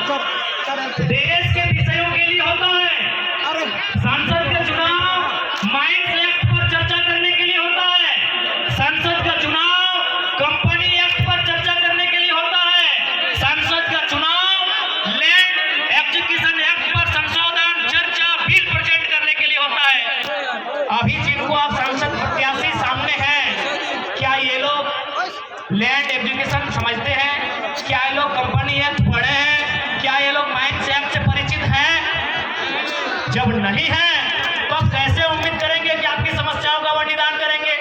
देश के विषयों के लिए होता है। संसद का चुनाव माइंस एक्ट पर चर्चा करने के लिए होता है। संसद का चुनाव कंपनी एक्ट पर चर्चा करने के लिए होता है। संसद का चुनाव लैंड एक्विजिशन एक्ट पर संशोधन चर्चा बिल प्रेजेंट करने के लिए होता है। अभी जिनको आप सांसद प्रत्याशी सामने हैं, क्या ये लोग लैंड एजुकेशन समझते हैं? क्या ये लोग कंपनी एक्ट पढ़े हैं? क्या ये लोग माइंस एक्ट से परिचित हैं? जब नहीं है तो आप कैसे उम्मीद करेंगे कि आपकी समस्याओं का वो निदान करेंगे?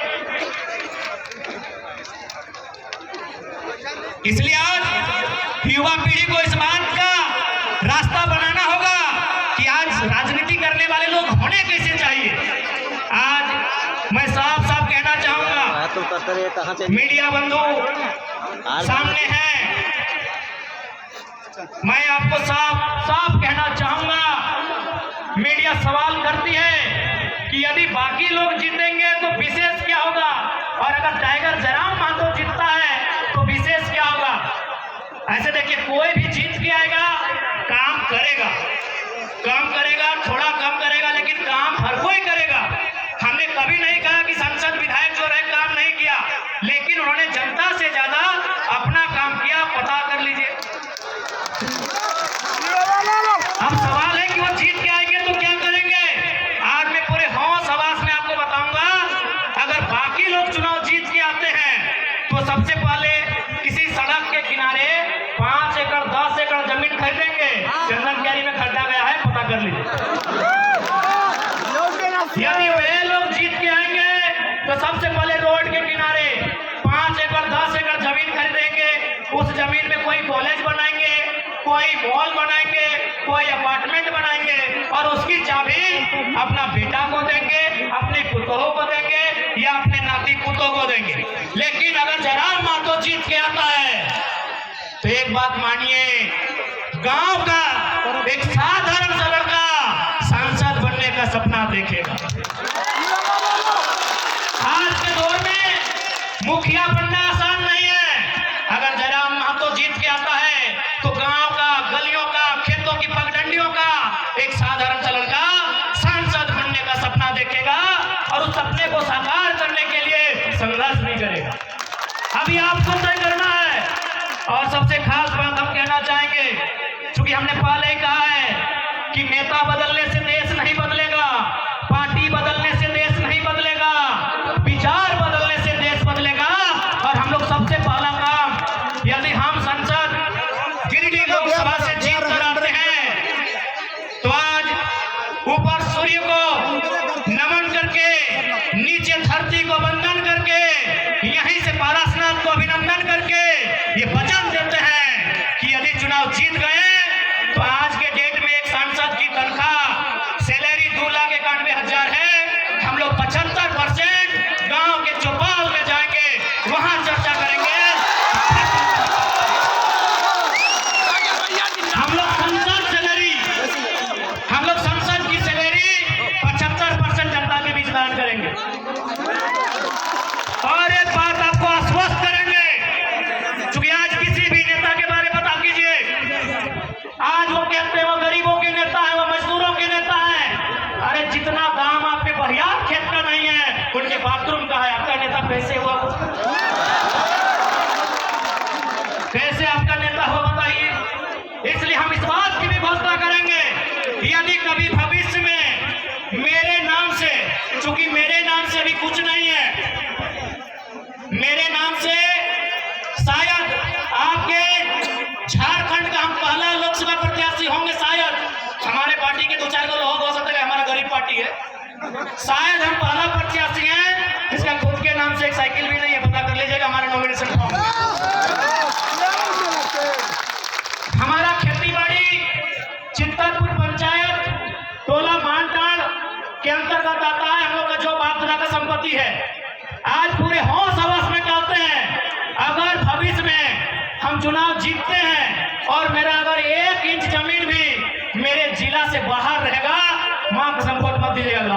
इसलिए आज युवा पीढ़ी को इस बात का रास्ता बनाना होगा कि आज राजनीति करने वाले लोग होने कैसे चाहिए। आज मैं साफ साफ कहना चाहूंगा, मीडिया बंधु सामने हैं, मैं आपको साफ साफ कहना चाहूंगा, मीडिया सवाल करती है कि यदि बाकी लोग जीतेंगे तो विशेष क्या होगा, और अगर टाइगर जयराम महतो जीतता है तो विशेष क्या होगा। ऐसे देखिए, कोई भी जीत के आएगा, काम करेगा, थोड़ा कम करेगा, लेकिन काम हर कोई करेगा। हमने कभी नहीं कहा कि सांसद विधायक जो रहे काम नहीं किया, लेकिन उन्होंने जनता से ज्यादा अपना काम किया। पता कर लीजिए। अब सवाल है कि वो जीत के आएंगे तो क्या करेंगे। आज मैं पूरे होश हवास में आपको बताऊंगा, अगर बाकी लोग चुनाव जीत के आते हैं तो सबसे पहले किसी सड़क के किनारे 5 एकड़ 10 एकड़ जमीन खरीदेंगे। चंदन कैरी में खरीदा गया है, पता कर लीजिए। यदि वे लोग जीत के आएंगे तो सबसे पहले रोड के किनारे 5 एकड़ 10 एकड़ जमीन खरीदेंगे। उस जमीन में कोई कॉलेज बनाएंगे, कोई मॉल बनाएंगे, कोई अपार्टमेंट बनाएंगे, और उसकी चाबी अपना बेटा को देंगे, अपने पुतों को देंगे, या अपने नाती पुतों को देंगे। लेकिन अगर जयराम महतो जीत के आता है तो एक बात मानिए, गांव का एक साधारण सा लड़का सांसद बनने का सपना देखेगा। आज के दौर में मुखिया बनना आसान नहीं है। अगर जयराम महतो जीत के आता है तो गांव का, गलियों का, खेतों की पगडंडियों का एक साधारण सा लड़का सांसद बनने का सपना देखेगा, और उस सपने को साकार करने के लिए संघर्ष भी करेगा। अभी आपको तय करना है। और सबसे खास बात हम कहना चाहेंगे, क्योंकि हमने पहले ही कहा है कि नेता बदलने से देश नहीं बदलेगा, पार्टी बदलने से देश नहीं बदलेगा, विचार बदलने से देश बदलेगा। और हम लोग सबसे पहला काम, यदि हम संसद गिरिडीह लोकसभा से जीत कर आते हैं तो आज ऊपर सूर्य को नमन करके, नीचे धरती को वंदन करके, यहीं से पारसनाथ को अभिनंदन करके ये वचन देते हैं कि यदि चुनाव जीत गए तो आज के डेट में एक सांसद की तनख्वाह सैलरी 2,91,000 है। हम लोग 75% गांव के चौपाल में जाएंगे, वहां चर्चा करेंगे। हम लोग संसद की सैलरी 75% जनता के बीच दान करेंगे। और एक बात आपको आश्वस्त करेंगे, क्योंकि आज किसी भी नेता के बारे में बता कीजिए, आज वो कहते हैं वो गरीबों के नेता है, वो मजदूरों के नेता है। अरे जितना दाम आप पे बरियात खेत का नहीं है, उनके बाथरूम का है। आपका नेता कैसे हुआ? कैसे आपका नेता हुआ बताइए। इसलिए हम इस बात की भी घोषणा करेंगे, यदि कभी भविष्य में मेरे नाम से, चूंकि मेरे नाम से अभी कुछ नहीं है, मेरे नाम से शायद आपके झारखंड का हम पहला लोकसभा प्रत्याशी होंगे। शायद हमारे पार्टी के 2-4 लोग हो सकते हैं, हमारा गरीब पार्टी है, शायद हम पहला प्रत्याशी हैं जिसका खुद के नाम से एक साइकिल भी नहीं है। पता कर लीजिएगा हमारे नॉमिनेशन फॉर्म में। हमारा खेती बाड़ी चित्तरपुर पंचायत टोला मानटाड़ के अंतर्गत आता है। हम लोग का जो बाप दादा का संपत्ति है। आज पूरे होश हवास में कहते हैं, अगर भविष्य में हम चुनाव जीतते हैं और मेरा अगर 1 इंच जमीन भी मेरे जिला से बाहर रहेगा, मां कसम मत दीजिएगा।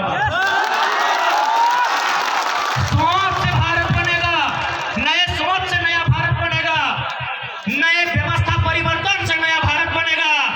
सोच से भारत बनेगा, नए सोच से नया भारत बनेगा, नए व्यवस्था परिवर्तन से नया भारत बनेगा।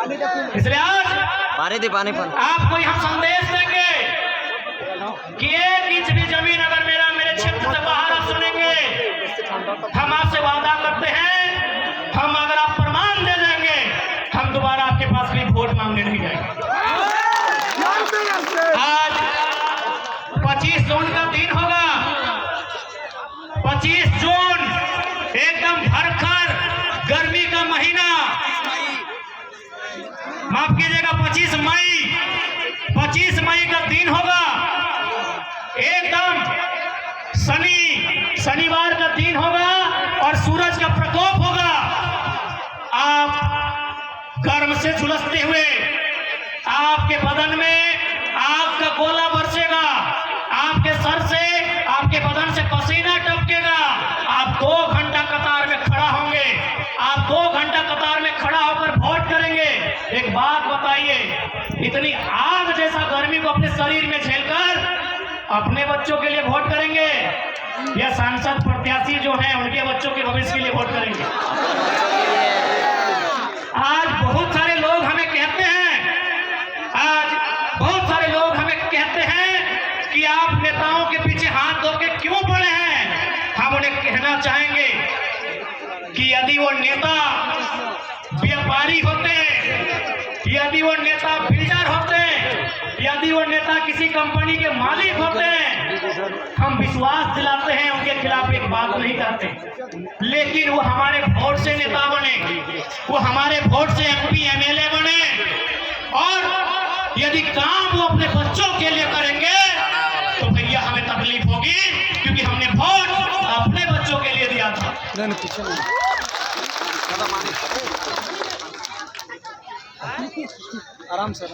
इसलिए आज पानी आपको हम संदेश देंगे कि एक इंच भी जमीन अगर मेरे क्षेत्र से बाहर आप सुनेंगे, हम आपसे वादा करते हैं, हम अगर आप प्रमाण दे देंगे, हम दोबारा आपके पास कहीं वोट मांगने नहीं जाएंगे। आज 25 जून का दिन होगा, 25 जून एकदम भरकर गर्मी का महीना, माफ कीजिएगा 25 मई का दिन होगा, एकदम शनिवार का दिन होगा और सूरज का प्रकोप होगा। आप गर्म से झुलसते हुए आपके बदन में आग का गोला बरसेगा, आपके सर से आपके बदन से पसीना टपकेगा। आप 2 घंटा कतार में खड़ा होंगे, आप 2 घंटा कतार में खड़ा होकर वोट करेंगे। एक बात बताइए, इतनी आग जैसा गर्मी को अपने शरीर में झेलकर अपने बच्चों के लिए वोट करेंगे या सांसद प्रत्याशी जो हैं उनके बच्चों के भविष्य के लिए वोट करेंगे? आज बहुत सारे लोग हमें कहते हैं कि आप नेताओं के पीछे हाथ धो के क्यों पड़े हैं। हम उन्हें कहना चाहेंगे कि यदि वो नेता व्यापारी होते, यदि वो नेता बिल्डर होते, यदि वो नेता किसी कंपनी के मालिक होते, हम विश्वास दिलाते हैं, उनके खिलाफ एक बात नहीं करते। लेकिन वो हमारे वोट से नेता बने, वो हमारे वोट से MP MLA बने, और यदि काम वो अपने बच्चों के लिए करेंगे तो भैया हमें तकलीफ होगी, क्योंकि हमने वोट अपने बच्चों के लिए दिया था। आराम से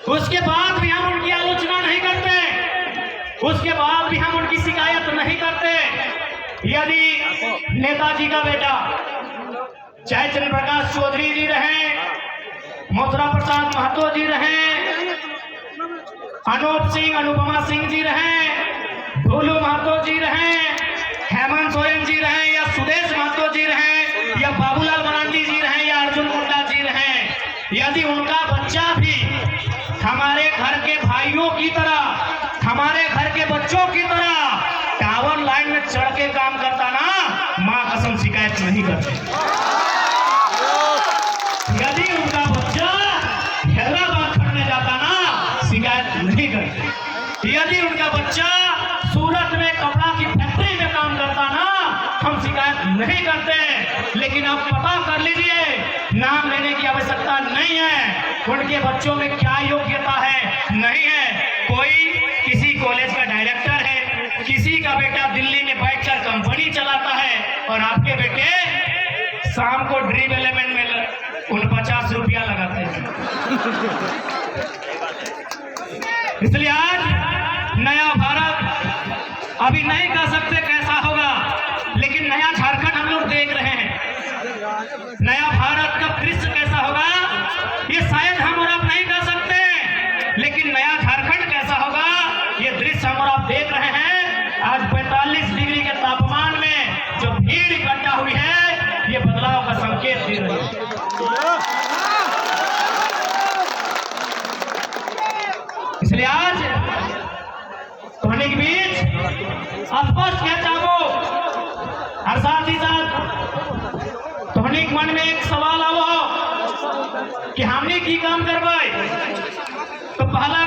उसके बाद भी हम उनकी आलोचना नहीं करते, उसके बाद भी हम उनकी शिकायत नहीं करते। यदि नेताजी का बेटा चाहे चंद्र प्रकाश चौधरी जी रहे, मथुरा प्रसाद महतो जी रहे, अनूप सिंह अनुपमा सिंह जी रहे, ढोलू महतो जी रहे, हेमंत सोरेन जी रहे, या सुदेश महतो जी रहे, या बाबूलाल मरांडी जी रहे, या अर्जुन मुंडा जी रहे, यदि उनका बच्चा भी हमारे घर के भाइयों की तरह, हमारे घर के बच्चों की तरह टावर लाइन में चढ़ के काम करता ना, मां कसम शिकायत नहीं करते। यदि उनका बच्चा हैदराबाद खड़ने जाता ना, शिकायत नहीं करते। यदि उनका बच्चा सूरत में कपड़ा की फैक्ट्री में काम करता ना, हम शिकायत नहीं करते। लेकिन आप पता कर लीजिए, नाम लेने की आवश्यकता नहीं है, उनके बच्चों में क्या योग्यता है, नहीं है। कोई किसी कॉलेज का डायरेक्टर है, किसी का बेटा दिल्ली में बैठकर कंपनी चलाता है, और आपके बेटे शाम को ड्रीम एलिमेंट में 49 रुपया लगाते हैं। इसलिए आज नया भारत अभी नहीं कह सकते कैसा होगा, लेकिन नया झारखंड हम लोग देख रहे हैं। नया भारत का दृश्य कैसा होगा ये शायद हम और आप नहीं कह सकते, लेकिन नया झारखंड कैसा होगा ये दृश्य हम और आप देख रहे हैं। आज 45 डिग्री के तापमान में जो भीड़ इकट्ठा हुई है, ये बदलाव का संकेत दे रही है। इसलिए आज ध्वनि के बीच स्पष्ट कहता हूं, और साथ ही साथ ध्वनि मन में एक सवाल आओ कि हमने की काम करवाए, तो पहला